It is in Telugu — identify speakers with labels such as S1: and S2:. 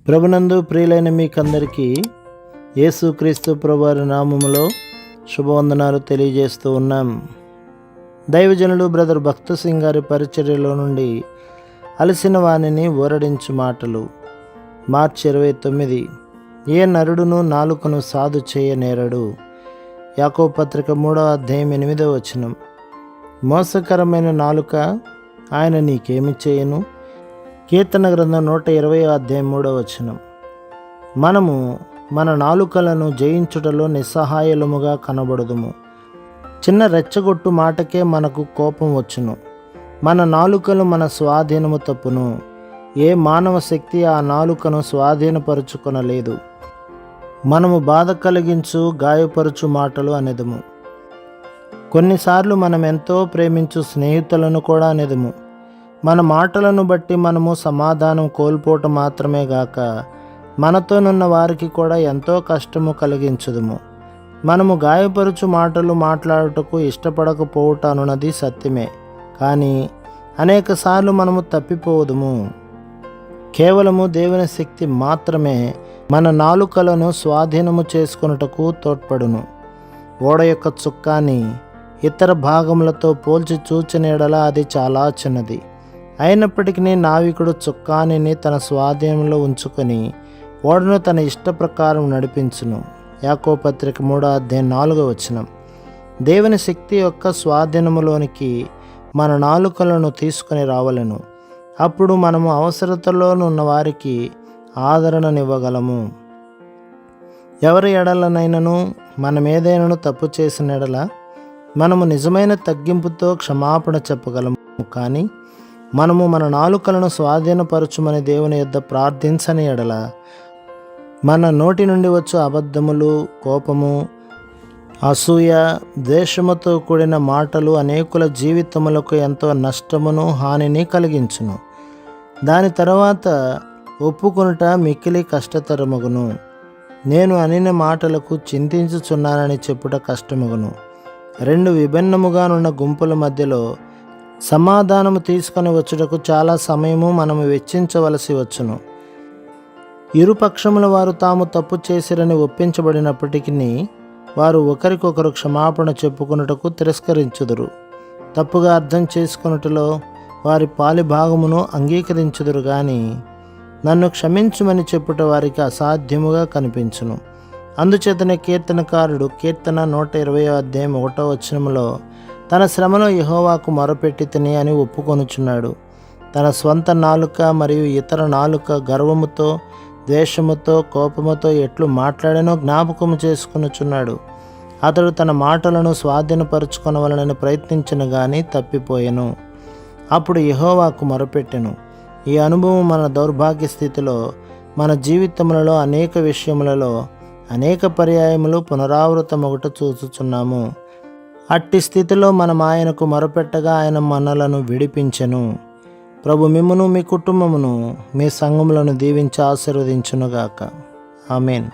S1: ప్రభునందు ప్రియులైన మీకందరికీ యేసుక్రీస్తు ప్రభువారి నామములో శుభవందనాలు తెలియజేస్తూ ఉన్నాం. దైవజనుడు బ్రదర్ భక్త సింగ్ గారి పరిచర్యలో నుండి అలసిన వాణిని ఊరడించు మాటలు. మార్చి 29. ఏ నరుడును నాలుకను సాధు చేయనేరడు. యాకోబు పత్రిక 3వ అధ్యాయం 8వ వచనం. మోసకరమైన నాలుక ఆయన నీకేమి చేయను. కీర్తన గ్రంథం 120వ అధ్యాయం 3వ వచనం. మనము మన నాలుకలను జయించుటలో నిస్సహాయులముగా కనబడుదుము. చిన్న రెచ్చగొట్టు మాటకే మనకు కోపం వచ్చును. మన నాలుకలు మన స్వాధీనము తప్పును. ఏ మానవ శక్తి ఆ నాలుకను స్వాధీనపరుచుకొనలేదు. మనము బాధ కలిగించు గాయపరుచు మాటలు అనేదము. కొన్నిసార్లు మనం ఎంతో ప్రేమించు స్నేహితులను కూడా అనేదము. మన మాటలను బట్టి మనము సమాధానం కోల్పోవటం మాత్రమే గాక మనతోనున్న వారికి కూడా ఎంతో కష్టము కలిగించుదుము. మనము గాయపరుచు మాటలు మాట్లాడుటకు ఇష్టపడకపోవటనున్నది సత్యమే, కానీ అనేకసార్లు మనము తప్పిపోదుము. కేవలము దేవుని శక్తి మాత్రమే మన నాలుకలను స్వాధీనము చేసుకొనుటకు తోడ్పడును. ఓడ యొక్క చుక్కాని ఇతర భాగములతో పోల్చి చూచిన యెడల అది చాలా చిన్నది. అయినప్పటికీ నావికుడు చుక్కానిని తన స్వాధీనంలో ఉంచుకొని ఓడను తన ఇష్ట ప్రకారం నడిపించును. యాకోబు పత్రిక 3వ అధ్యాయం 4వ వచనం. దేవుని శక్తి యొక్క స్వాధీనములోనికి మన నాలుకలను తీసుకొని రావలను. అప్పుడు మనము అవసరతలో ఉన్న వారికి ఆదరణనివ్వగలము. ఎవరి ఎడలనైనను మనమేదైనాను తప్పు చేసిన ఎడల మనము నిజమైన తగ్గింపుతో క్షమాపణ చెప్పగలము. కానీ మనము మన నాలుకలను స్వాధీనపరచుమని దేవుని యొద్ద ప్రార్థించని ఎడల మన నోటి నుండి వచ్చు అబద్ధములు, కోపము, అసూయ, ద్వేషముతో కూడిన మాటలు అనేకుల జీవితములకు ఎంతో నష్టమును హానిని కలిగించును. దాని తర్వాత ఒప్పుకొనుట మిక్కిలి కష్టతరమగును. నేను అనిన మాటలకు చింతించుచున్నానని చెప్పుట కష్టమగును. రెండు విభిన్నముగానున్న గుంపుల మధ్యలో సమాధానము తీసుకొని వచ్చుటకు చాలా సమయము మనము వెచ్చించవలసి వచ్చును. ఇరుపక్షముల వారు తాము తప్పు చేసిరని ఒప్పించబడినప్పటికీ వారు ఒకరికొకరు క్షమాపణ చెప్పుకొనుటకు తిరస్కరించుదురు. తప్పుగా అర్థం చేసుకొనుటలో వారి పాలి భాగమును అంగీకరించుదురు గాని నన్ను క్షమించుమని చెప్పుట వారికి అసాధ్యముగా కనిపించును. అందుచేతనే కీర్తనకారుడు కీర్తన 120వ అధ్యాయం 1వ వచనములో తన శ్రమలో యెహోవాకు మొరపెట్టితిని అని ఒప్పుకొనుచున్నాడు. తన స్వంత నాలుక మరియు ఇతర నాలుక గర్వముతో, ద్వేషముతో, కోపముతో ఎట్లు మాట్లాడానో జ్ఞాపకము చేసుకొనుచున్నాడు. అతడు తన మాటలను స్వాధీనపరుచుకొనవలనని ప్రయత్నించిన గాని తప్పిపోయెను. అప్పుడు యెహోవాకు మొరపెట్టెను. ఈ అనుభవం మన దౌర్భాగ్య స్థితిలో, మన జీవితములలో అనేక విషయములలో అనేక పర్యాయములు పునరావృతమొకట చూచుచున్నాము. అట్టి స్థితిలో మనం ఆయనకు మొరపెట్టగా ఆయన మనలను విడిపించెను. ప్రభు మిమ్మును, మీ కుటుంబమును, మీ సంఘములను దీవించి ఆశీర్వదించునుగాక. ఆమేన్.